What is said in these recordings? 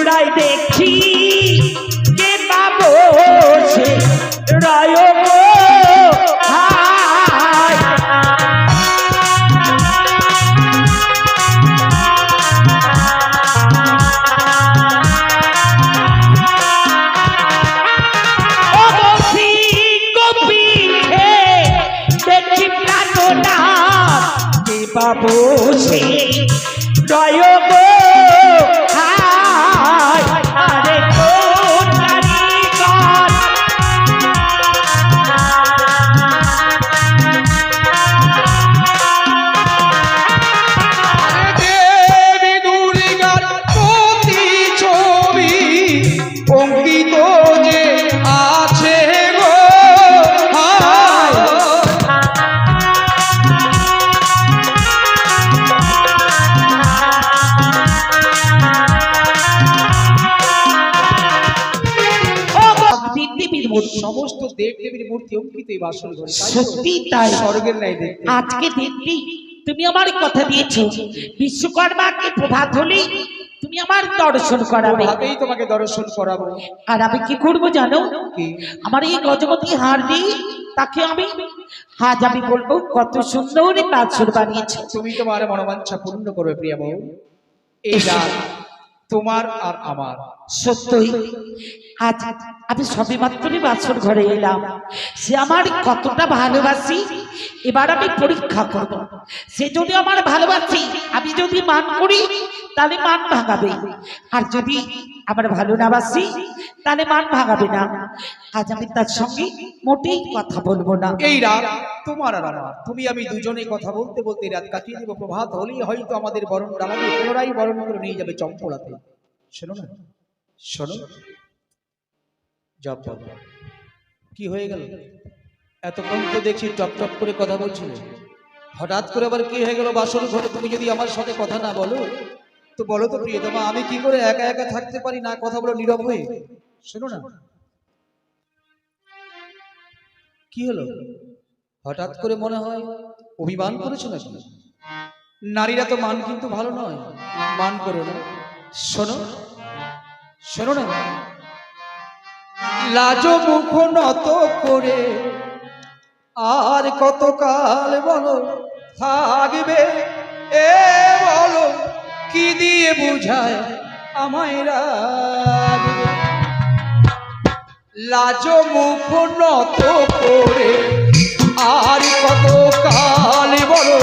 চূড়ায় দেখি কে পাবো সে রায় গো হায়। ও বসি গোপীঠে দেখি প্রার্থনা কে পাবো সে রায় গো সমস্ত দেব দেবীর মূর্তি অঙ্কিত এই বাসর ঘরে। সত্যি তাই, স্বর্গের ন্যায় দেখতে। আজকে দেখবি তুমি আমার কথা দিয়েছো বিশ্বকর্মাকে প্রভাত হলেই তুমি আমার দর্শন করাবে। হাতেই তোমাকে দর্শন করাবো। আর আমি কি করবো জানো? কি? আমার এই গজপতি হার দিয়ে তাকে আমি আজ আমি বলবো কত সুন্দর বাছুর বানিয়েছে। তুমি তোমার মনোবাঞ্ছা পূর্ণ করবে প্রিয়া বউ। এই রাত তোমার আর আমার। সত্যই আজ আমি সবে মাত্রই বাছুর ঘরে এলাম, সে আমার কতটা ভালোবাসি এবার আমি পরীক্ষা করব। সে যদি আমার ভালোবাসি আমি যদি মান করি তাহলে মান ভাঙাবে, আর যদি আমার ভালো না বাসি তাহলে মান ভাঙাবে না। আজ আমি তার সঙ্গে মোটেই কথা বলবো না। এই রাত তোমার আর আমার, তুমি আমি দুজনে কথা বলতে বলতে রাত কাটিয়ে দেবো। প্রভাত হলেই হয়তো আমাদের বরণ ডালাকে পুনরায় বরণ করে নিয়ে যাবে চম্পলাতে। শোনো না, শোনো জপ কি হয়ে গেল? এতক্ষণ তো দেখছি টপ টপ করে কথা বলছিল, হঠাৎ করে আবার কি হয়ে গেল বাসর ঘরে? তুমি যদি আমার সাথে কথা না বলো তো বলো তো প্রিয়তমা, আমি কি করে একা একা থাকতে পারি না কথা বলো নীরব হয়ে? শোনো না, কি হলো? হঠাৎ করে মনে হয় অভিমান করেছো নাকি? নারীরা তো মান কিন্তু ভালো নয়, মান করো না। শোনো, শোনো না, লাজ মুখ নত করে আর কতকাল বলো থাকবে? এ বলো কি দিয়ে বুঝায় আমায় রাখবে? লাজ মুখ নত করে আর কতকাল বলো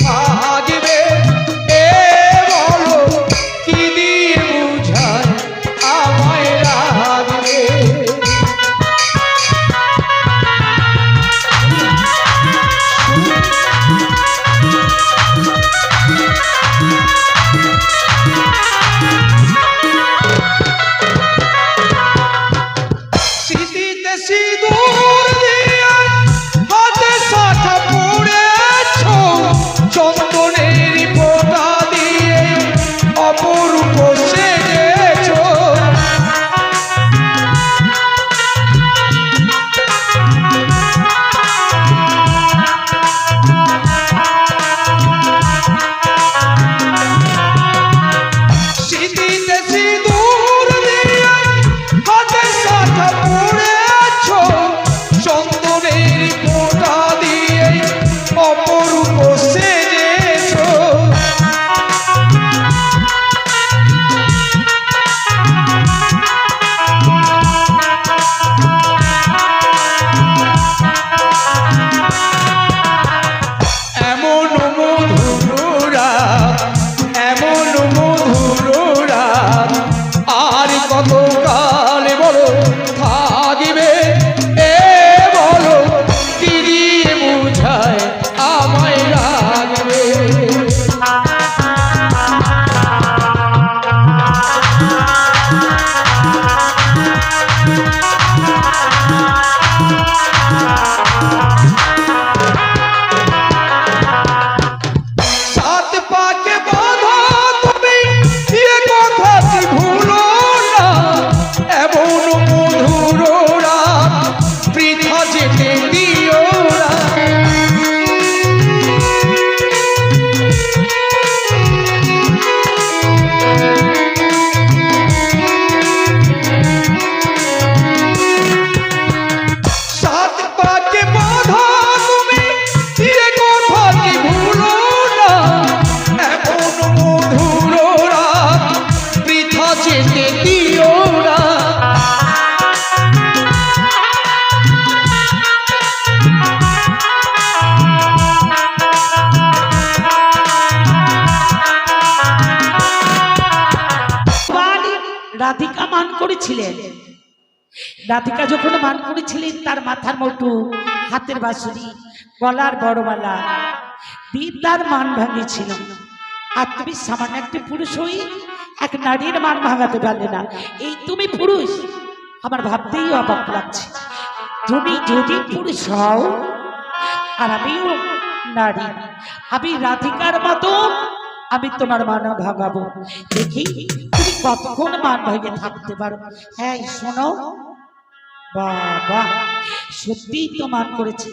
থাকবে? এ বলো কি দিয়ে বুঝায় আমায় রাখবে? স্মৃতিতে সিঁদুর দিয়ে হাতে শাখা পড়েছ, চন্দনের ফোঁটা দিয়ে অপরূপ সেজেছ। স্মৃতিতে সিঁদুর দিয়ে হাতে শাখা পড়েছ, চন্দনের ফোঁটা দিয়ে অপরূপ সেজেছ। এমন মধুর রাত, এমন মধুর রাত আর কতকাল বলো থাকবে? এ বলো কি দিয়ে বুঝায় আমায় রাখবে? সাত পাকে বাঁধা তুমি এ কথা কি ভুলো না? মান করেছিলেন? রাধিকা যখন মান করেছিলেন তার মাথার মুটু, হাতের বাঁশুরি, গলার বড়মালা দিয়ে তার মান ভাঙিয়েছিল। আর তুমি সামান্য একটি পুরুষ হই এক নারীর মান ভাঙাতে পারলে না। এই তুমি পুরুষ, আমার ভাবতেই অবাক লাগছে। তুমি যদি পুরুষ হও আর আমিও নারী, আমি রাধিকার মতো আমি তোমার মান ভাঙাবো। দেখি তুমি কতক্ষণ মান ভাঙে থাকতে পারো। হ্যাঁ শোনো বাবা, সত্যিই তো মান করেছে।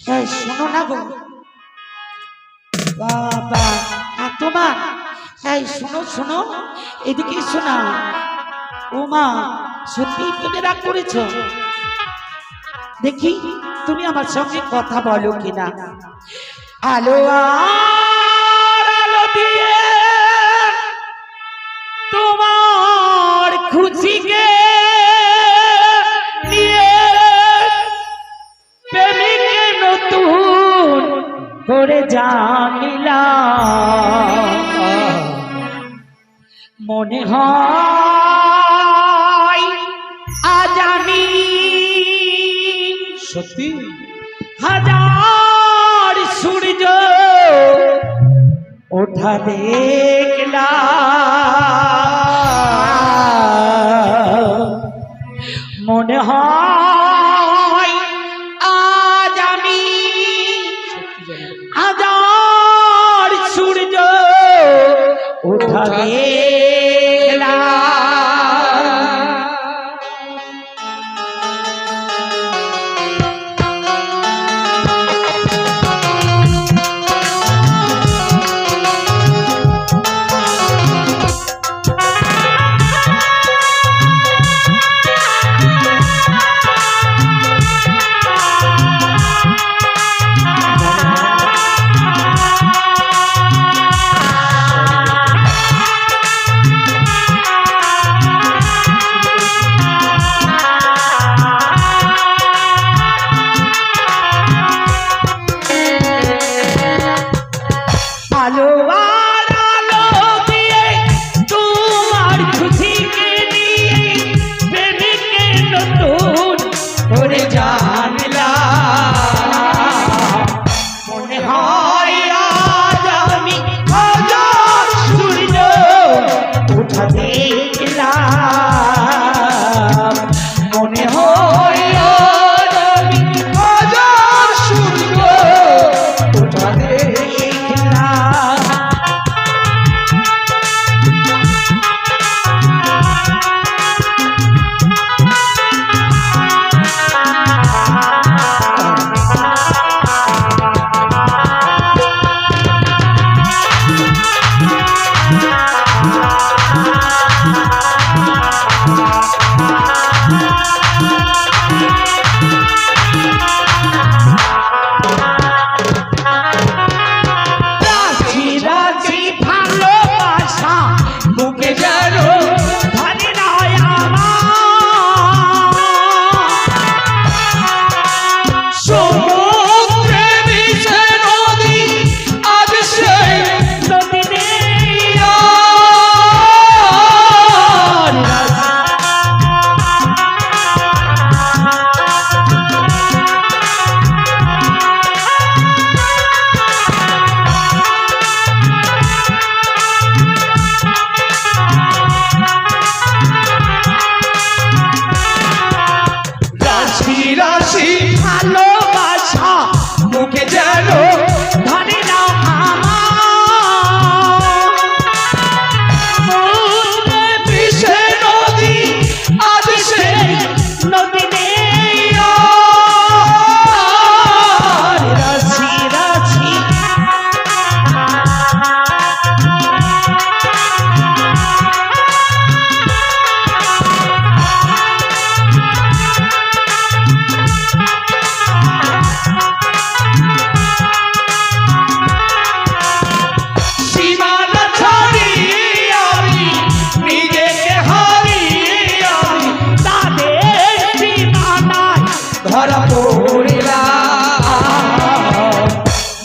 হ্যাঁ শোনো না গো বাবা, এত মান। হ্যাঁ শোনো শোনো, এদিকে শোনা। ও মা, সত্যিই তুমি রাগ করেছ? দেখি তুমি আমার সঙ্গে কথা বলো কিনা। আলো আর আলো দিয়ে তোমার খুশিকে নিয়ে প্রেমিকে নতুন করে জানিলাম। মনে হয় আজ আমি সত্যি হাজার সূর্য ওঠা দেখলাম। মনে হয় আজ আমি হাজার সূর্য ওঠা দেখলাম।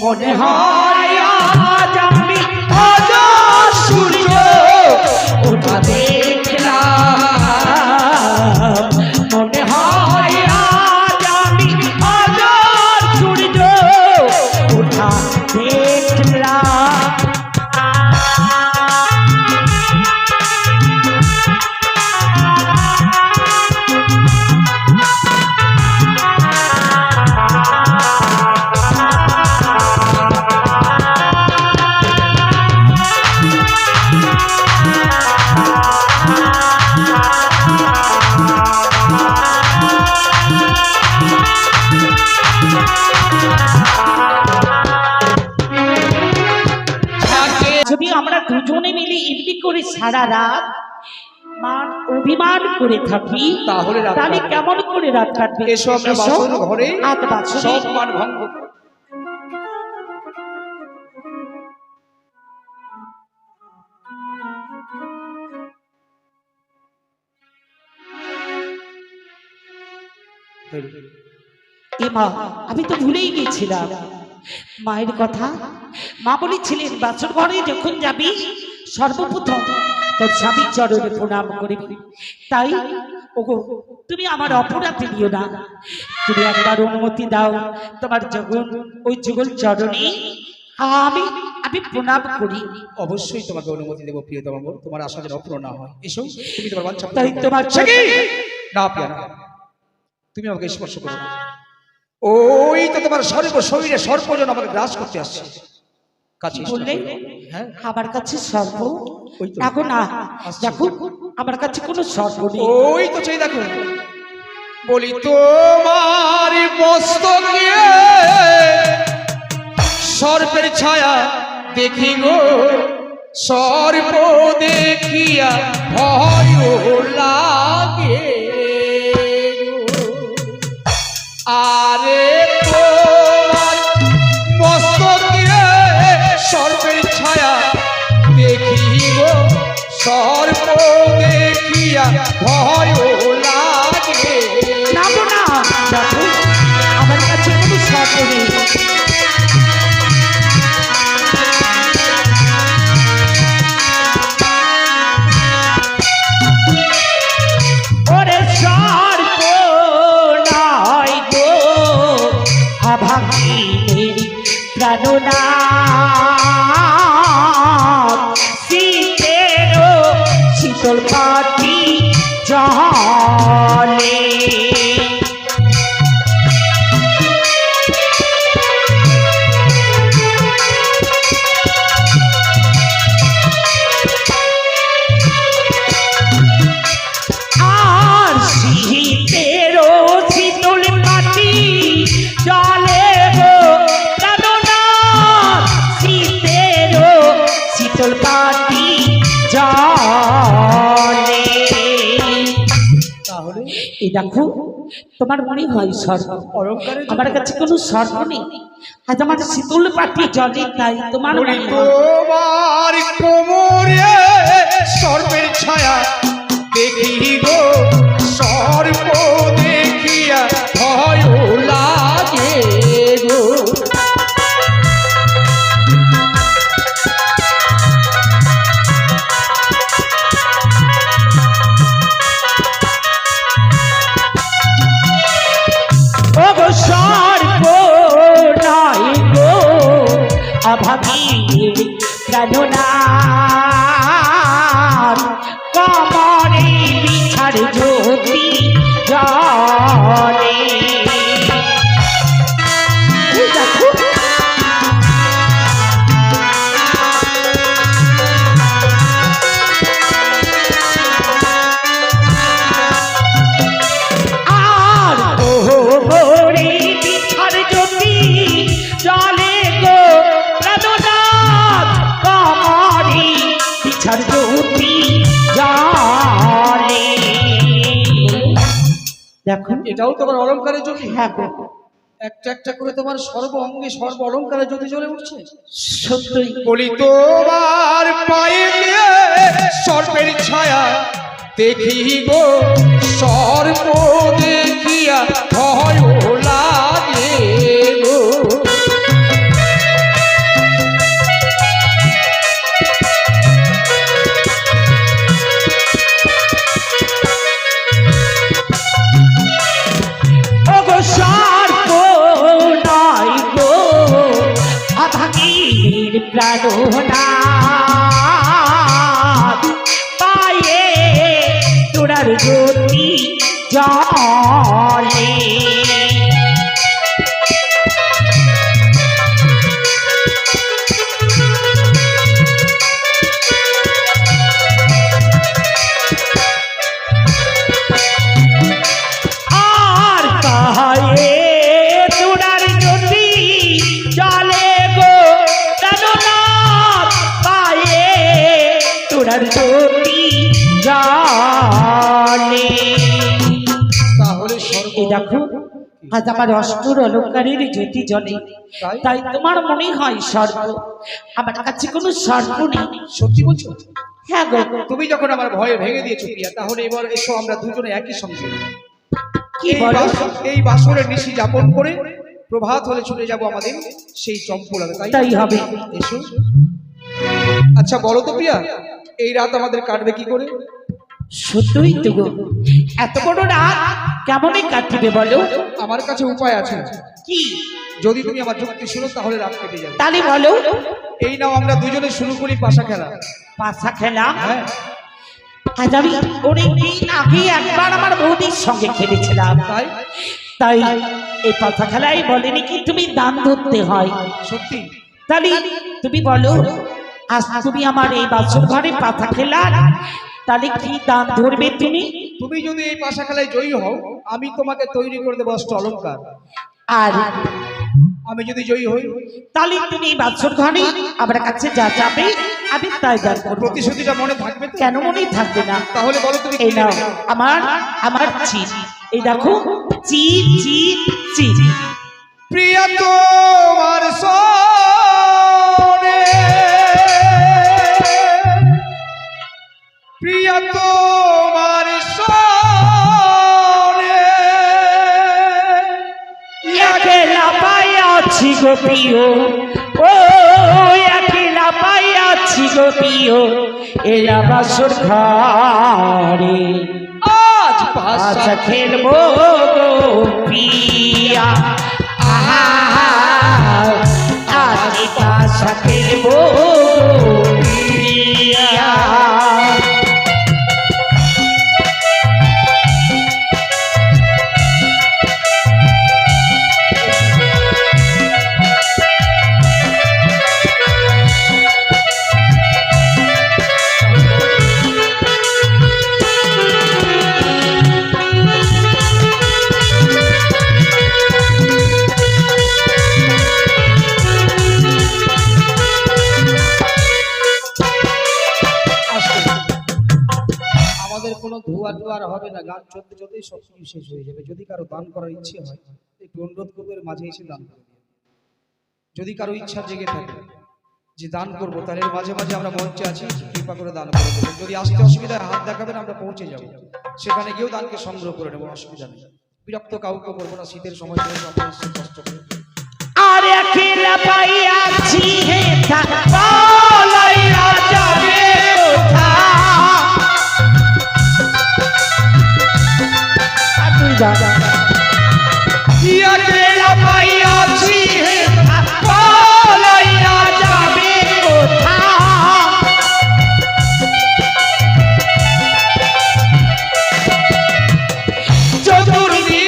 মনে হয় আজ আমি হাজার সূর্য ওঠা দেখলাম। সারা রাত মান অভিমান করে থাকি, তাহলে রাত তাহলে কাটবে। কেমন করে রাত কাটবে? এসো আমরা বাসর ঘরে হাত বাছুর সব মান ভঙ্গ করি। এ মা, আমি তো ভুলেই গেছিলাম মায়ের কথা। মা বলেছিলেন বাছুর ঘরে যখন যাবি সর্বপ্রথম তোর স্বামীর চরণে প্রণাম করবি। তাই ওগো, তুমি আমার অপরাধে দিও না, তুমি একবার অনুমতি দাও, তোমার যখন ওই যুগল চরণে আমি আমি প্রণাম করি। অবশ্যই তোমাকে অনুমতি দেবো প্রিয়তম মোর, তোমার আশা যেন অপূর্ণ না হয়। এসো, তুমি তোমার বাঞ্ছা তাই তোমার না প্রিয়া না, তুমি আমাকে স্পর্শ করো না। ওই তো তোমার শরীরে সর্পজন আমাকে গ্রাস করতে আসছে। কাছে এসো। বললে হ্যাঁ, আমার কাছে সর্ব ওই তো। দেখো না, দেখো আমার কাছে কোনো সর্ব নেই। ওই তো চাই দেখো। বলি তোমার মস্তকে সর্পের ছায়া দেখি গো, সর্প দেখিয়া ভয় লাগে গো। আরে তোমার মস্তকে সর্পের ছায়া দেখি গো, সর্প দেখিয়া ভয় লাগে। নামো না, দেখো আমার কাছে কোনো সর্ব নেই। ওরে সর্প নয় গো, অভাগীর প্রাণনাথ, শীতেরও শীতল পাটি জলে। আর শীতেরও শীতল পাটি জলে গো প্রাণনাথ, শীতেরও শীতল পাটি জলে। তাহলে এই দেখো, তোমার মনে হয় সর্ব, অলঙ্কারে আমার কাছে কোনো সর্ব নেই, আজ আমার শীতল পাটি জলে, তাই তোমার মনে হয়। তোমার কোমরে সর্পের ছায়া দেখি গো, সর্প দেখিয়া ভয় লাগে গো। ও গো সর্ব নয় গো, অভাগীর প্রাণনাথ, কমরে বিছার জ্যোতি জলে। এই দেখো, আর কোমরে বিছার জ্যোতি জলে গো প্রাণনাথ, কমরে বিছার জ্যোতি জলে। দেখো, এটাও তোমার অলঙ্কারে জ্যোতি। হ্যাঁ গো, একটা একটা করে তোমার সর্ব অঙ্গে সর্ব অলঙ্কারে জ্যোতি জ্বলে উঠছে। সত্যই বলি তোমার পায়ে সর্পের ছায়া দেখি গো, সর্প দেখিয়া ভয় লাগে গো। ও গো সর্প নয় গো, অভাগীর প্রাণনাথ, পায়ে তোরার জ্যোতি জলে। আর পায়ে তোরার জ্যোতি জলে গো প্রাণনাথ, পায়ে তোরার জ্যোতি দেখো আজ আমার অষ্টর অলঙ্কারের জ্যোতি জ্বলে, তাই তোমার মনে হয় স্বর্গ, আমার কাছে কোনো স্বর্গ নেই। সত্যি বলছো? হ্যাঁ গো। তুমি যখন আমার ভয়ে ভেঙে দিয়েছো প্রিয়া, তাহলে এবার এসো আমরা দুজনে একই সঙ্গে কি বলো? এই বাসরের নিশি যাপন করে প্রভাত হলে চলে যাব আমাদের সেই চম্পলাতে। তাই হবে। এসো। আচ্ছা বলো তো প্রিয়া, এই রাত আমাদের কাটবে কি করে? সত্যই তো গো, এত বড় রাত কেমনে কাটবে বলো? আমার কাছে উপায় আছে। কি? যদি তুমি আমার যুক্তি শুনো তাহলে রাত কেটে যাবে। তাহলে বলো। এই নাও আমরা দুজনে শুরু করি পাশা খেলা। পাশা খেলা? হ্যাঁ। আজ আমি অনেকদিন আগে একবার আমার বৌদির সঙ্গে খেলেছিলাম, তাই তাই এই পাশা খেলায় বলেনি কি তুমি দান ধরতে হয়। সত্যি? তাহলে তুমি বলো, আজ তুমি আমার এই বাসর ঘরে পাশা খেলার, তাহলে কি দান ধরবে তুমি? তুমি যদি এই পাশা খেলায় জয়ী হও, আমি তোমাকে তৈরি করে দেবো অষ্ট অলঙ্কার। আর আমি যদি জয়ী হই, তাহলে তুমি এই বাসর ঘরে আমার কাছে যা যাবে আমি তাই দান করবো। প্রতিশ্রুতিটা মনে থাকবে তো? কেন মনেই থাকবে না? তাহলে বলো তুমি এই কি নাও নেবে? আমার আমার চিট, এই দেখো চিট চিট চিট। প্রিয়া তোমার সনে, প্রিয়া তোমার সনে, একলা পাইয়াছি গো প্রিয়, ও একলা পাইয়াছি গো প্রিয়, এলা বাসর ঘরে আজ পাশা খেলবো গো প্রিয়া, আহা আজ পাশা খেলবো গো প্রিয়া। আমাদের কোনো ধোয়া টোয়ার হবে না, গান চলতে চলতেই সব কিছু শেষ হয়ে যাবে। যদি কারো দান করার ইচ্ছে হয়, একটু অনুরোধ করবো এর মাঝে এসে দান করবে। যদি কারো ইচ্ছা জেগে থাকে যে দান করবো, তাহলে এর মাঝে মাঝে আমরা মঞ্চে আছি, কৃপা করে দান করে দেবেন। যদি আসতে অসুবিধা হাত দেখাবেন, আমরা পৌঁছে যাব, সেখানে গিয়েও দানকে সংগ্রহ করে নেবো, অসুবিধা নেই। বিরক্ত কাউকে করবো না, শীতের সময় চলে আপনার কষ্ট করে। আর একলা পাইয়াছি হে বলাইয়া যাবে কোথা, একলা পাইয়াছি হে বলাইয়া যাবে কোথা, চতুর্দিকে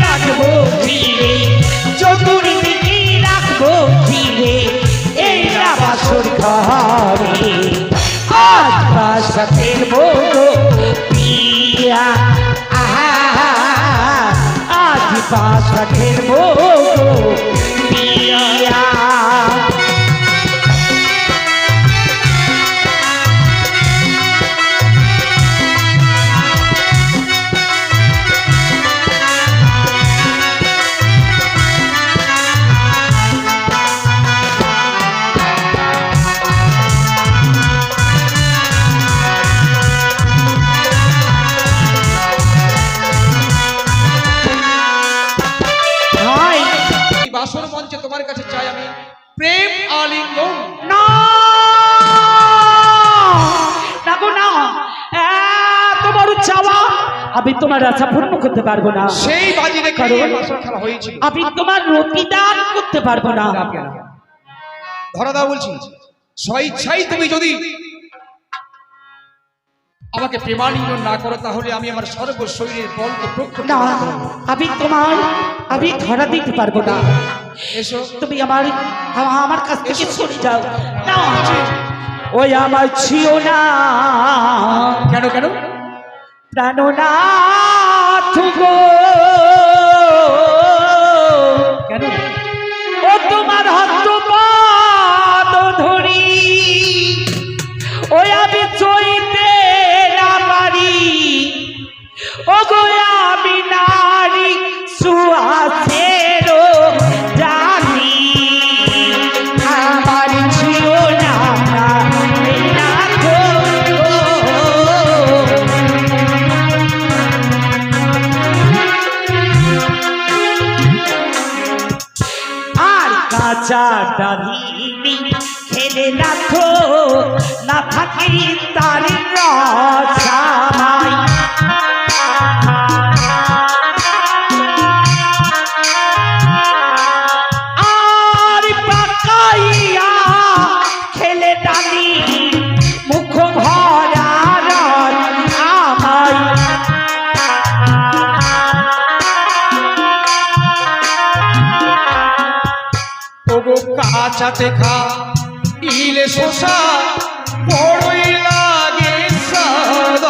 রাখবো ফিরে, চতুর্দিকে রাখবো ফিরে, এই বাসর ঘরে আজ পাশা খেলবো গো প্রিয়া, আহা আজ পাশা খেলবো গো প্রিয়া। এই বাসর মঞ্চে তোমার কাছে চাই আমি প্রেম আলিঙ্গন। না না গো না, এত বড় চাওয়া আমি তোমার আশা পূর্ণ করতে পারবো না। সেই বাজি রেখে কারণ এই বাসর খেলা হয়েছিল। আমি তোমার রতি দান করতে পারবো না। ধরা দাও বলছি, স্বইচ্ছাই তুমি যদি আমাকে প্রেমালিঙ্গন না করো, তাহলে আমি আমার সর্ব শরীরের বলকে প্রক্ষেপ না, করব। আমি ধরা দিতে পারবো না। এসো। তুমি আমার কাছ থেকে সরে যাও। না, ওই আমার ছিও না। কেন কেন? প্রাণনাথ গো, কেন? ও তোমার হস্ত পাদ ধরি, ওই আমি চইতে না পারি, ও গো আমি নারী কাঁচা ডালিমি খেলে না তো না থাকি তার রসামাই আর পাকাইয়া খেলে ডালি মুখ ভরা আমায় ওগো কাঁচাতে খা ইলে শোষা বড়ই লাগে স্বাদ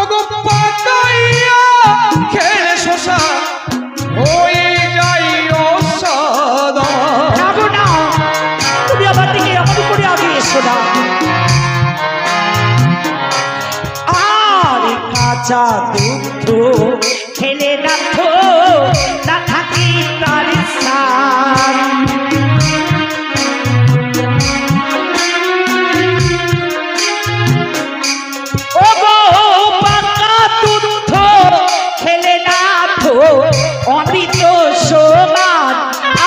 ওগো পাকাইয়া খেলে শোষা হয়ে যাই অস্বাদ যাবো না, তুমি আমার দিকে এমন করে আগে এসো না। আর কাঁচা দুধ খেলে না তো না থাকি তার স্বাদ ওগো পাকা দুধ খেলে না তো অমৃত সমান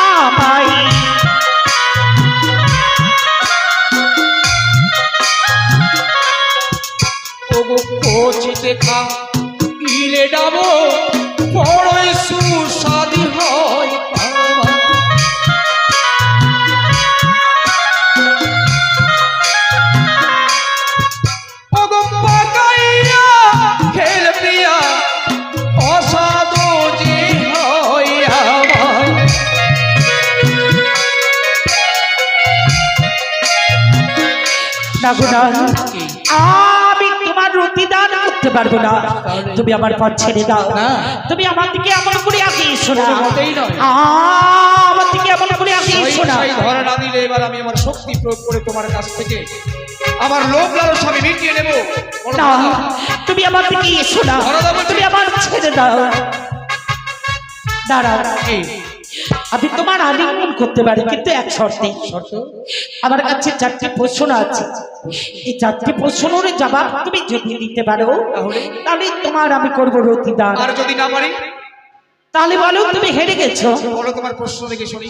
আমায় ওগো কচিতে খা ইলে ডাবো বড়ই সুস্বাদী হয় পাওয়া। ওগো পাকাইয়া খেলে প্রিয়া অসাধ যে হয় আমার না গো না, আমি তোমার রুটি দান করতে পারবো না। তুমি আমার পথ ছেড়ে দাও, না। তুমি আমার দিকে এমন করে আগে এসো না, মোটেই নয়। আমার দিকে এমন করে আগে এসো না। সেই ধরা না দিলে এবার আমি আমার শক্তি প্রয়োগ করে তোমার কাছ থেকে আমার লোভ লালসা আমি মিটিয়ে নেব। না, তুমি আমার দিকে এসো না, তুমি আমার ছেড়ে দাও। দাঁড়াও, আমি তোমার আলিঙ্গন করতে পারি, কিন্তু এক শর্তে। শর্ত? আমার কাছে 4টি প্রশ্ন আছে, এই 4টি প্রশ্নের জবাব তুমি যদি দিতে পারো তাহলে তোমার আমি করবো রতি দান। আর যদি না পারি তাহলে বলো তুমি হেরে গেছো। বলো তোমার প্রশ্ন দেখে শুনি।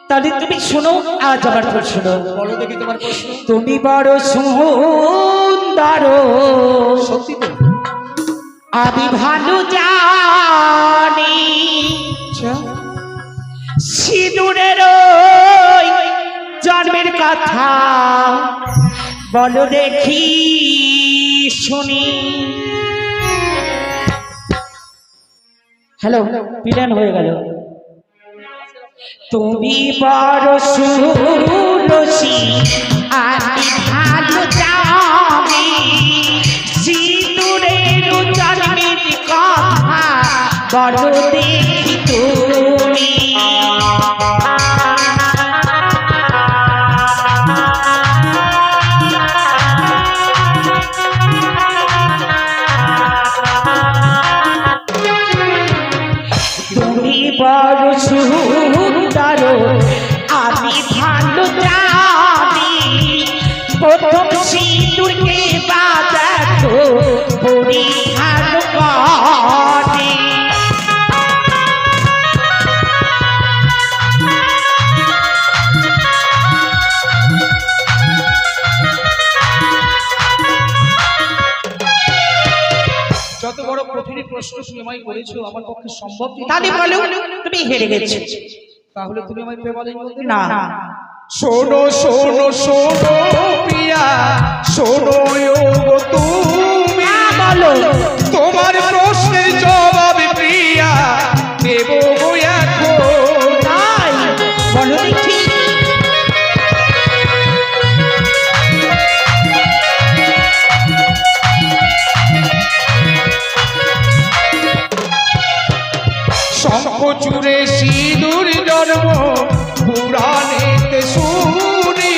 তাহলে তুমি শোনো, আজ আমার প্রশ্ন। বলো দেখি তোমার প্রশ্ন। তুমি বড় সুন্দর, সত্যি তো? আমি ভালো জানি, আচ্ছা, সিঁদুরের জন্মের কথা বলো দেখি শুনি। হ্যালো, প্ল্যান হয়ে গেল। তুমি বড় সুরসী, আমি ভালো জানি, সিঁদুরের জন্মের কথা বলো দেখি তুমি। তুমি বড় সুন্দর, আমি ভালো জানি, প্রথম সিঁদুরকে বাজাতো পরীক্ষার পরে। যত বড় কঠিন প্রশ্ন তুমি আমায় করেছো আমার পক্ষে সম্ভব নয়। তাহলে বলো তুমি হেরে গেছো। তাহলে তুমি আমায় প্রেমালিঙ্গ দেবে না, শোনো শোনো শোনো প্রিয়া, শোনো গো তুমি, বলো তোমার প্রশ্নের জবাব প্রিয়া দেব গো এখন। তাই বলো দেখি। শঙ্খ চূড়ে সিঁদুর জন্ম পুরাণেতে শুনি,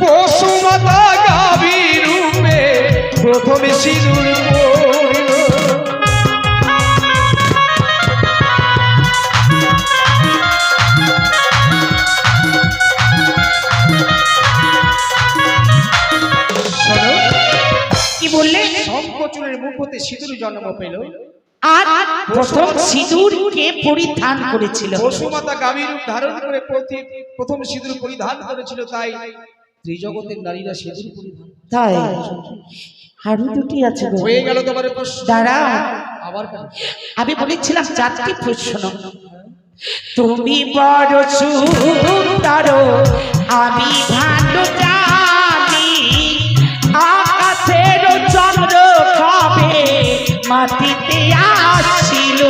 বসুমাতা গাভী রূপে প্রথমে সিঁদুর পড়ল। কি বললে? শঙ্খ হতে সিঁদুর জন্ম পেল। আর প্রথম সিঁদুর কে পরিধান করেছিল? বসুমাতা গাভীর রূপ ধারণ করে প্রথম সিঁদুর পরিধান করেছিল, তাই ত্রিজগতের নারীরা সিঁদুর পরিধান। তাই হাড়ু দুটি আছে গো। হয়ে গেল তোমার প্রশ্ন। দাঁড়া, আবার কেন? আমি বলেছিলাম চারটি প্রশ্ন। তুমি বড় সুন্দর আমি ভালো জানি, আকাশের চন্দ্র কবে মাটিতে আসছিল?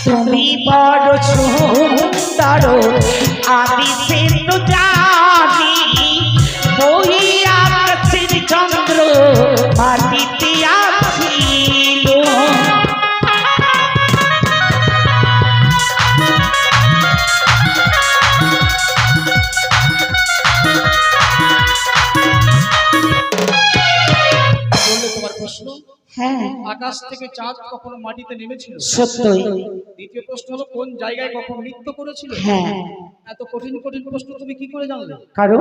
তুমি বড় সুন্দর আমি সে তো জানি, ওই আকাশের চন্দ্র মাটিতে আসছিল। বললে তোমার প্রশ্ন। হ্যাঁ আকাশ থেকে চাঁদ কখনো মাটিতে নেমেছিল? সত্যই। দ্বিতীয় প্রশ্ন হলো কোন জায়গায় কখন নৃত্য করেছিল? হ্যাঁ, এত কঠিন কঠিন প্রশ্ন তুমি কি করে জানলে? কারণ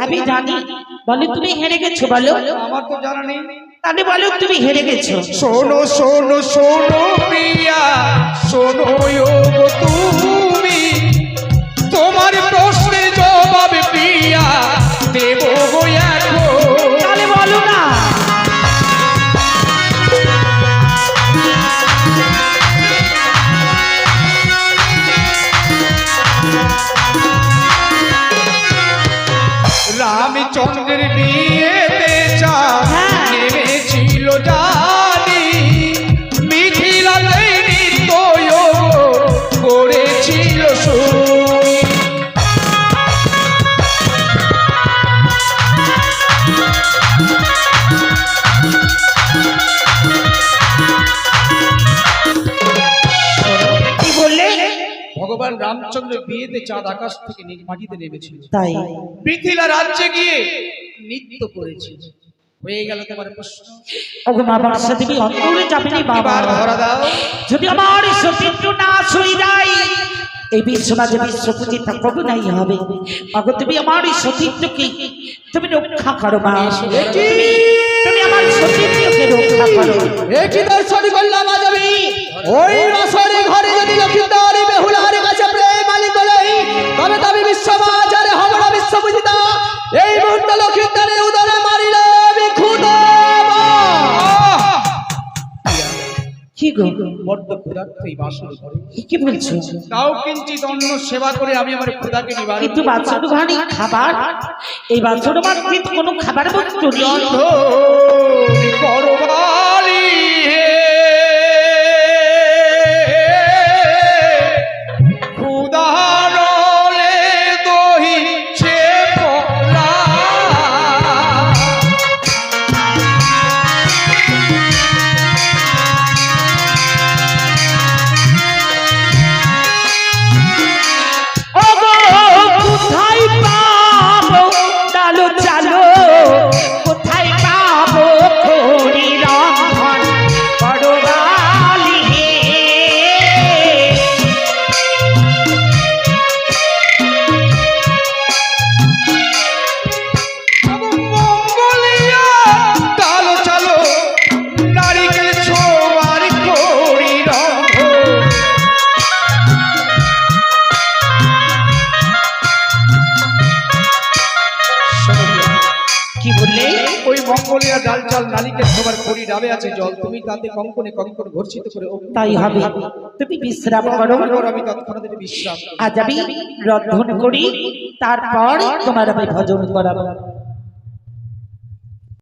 আমি জানি। বলো তুমি হেরে গেছো, বলো। আমার তো জানা নেই। তাহলে বলো তুমি হেরে গেছো। শোনো শোনো শোনো প্রিয়া, শোনো গো তুমি, তোমার প্রশ্নের জবাব প্রিয়া দেব গো এখন। তাহলে বলো না। রামচন্দ্রের বিয়েতে চাঁদ নেমেছিল জানি, মিথিলাতে নৃত্য করেছিল শুনি। কি বললে? ভগবান রামচন্দ্রের বিয়েতে চাঁদ আকাশ থেকে মাটিতে নেমেছিল, তাই মিথিলা রাজ্যে গিয়ে নৃত্য করেছিল। হয়ে গেল তোমার প্রশ্ন। ওগো মা বর্ষা দেবী অন্তরে যাবেনি বাবা। এবার ধরা দাও। যদি আমার সতীত্ব না হয়ে যায়, এই বিশ্বরাজে বিশ্বপূজিতা কবু নাই হবে। ওগো তুমি আমার সতীত্বকে তুমি রক্ষা করো মা। তুমি আমার সতীত্বকে রক্ষা করো। একই দর্শনী বললাম আজ আমি, ওই রসরে ঘরে যদি লক্ষ্মীদারি বেহুলার কাছে প্রেম আলি বলে, তবে তবে বিশ্বমাচারে হব না বিশ্বপূজিতা। এই মুহূর্তে লক্ষ্মীদারের উদরে মারিলে আমি ক্ষুধা। কি গো বড্ড ক্ষুধার্ত এই বাসর ঘরে, কি বলছো? তাও কিঞ্চিত অন্ন সেবা করে আমি আমার ক্ষুধাকে নিবারণ কিন্তু করতে বাছুর ভারী খাবার, এই বাছুর মাতৃ কোনো খাবার বস্তু নেই। রন্ধনি করবালি হে, ক্ষুধারলে দহি সে পলা। ওগো কোথায় পাবো ডালো চালো, কোথায় পাবো খড়ি রন্ধন করবালি হে। মঙ্গলিয়া তালো চালো, নারিকেল ছোয়ার করি রন্ধ। কি বললে? ওই মঙ্গলিয়া ডাল চাল নারিকেল ছোবার খড়ি ডাবে আছে জল, তুমি তাতে কঙ্কনে কঙ্কন ঘর্ষিত করে তাই হবে, তুমি বিশ্রাম করো। আমি তৎক্ষণাৎ বিশ্রাম। আজ আমি রন্ধন করি, তারপর তোমার আমি ভজন করাবো।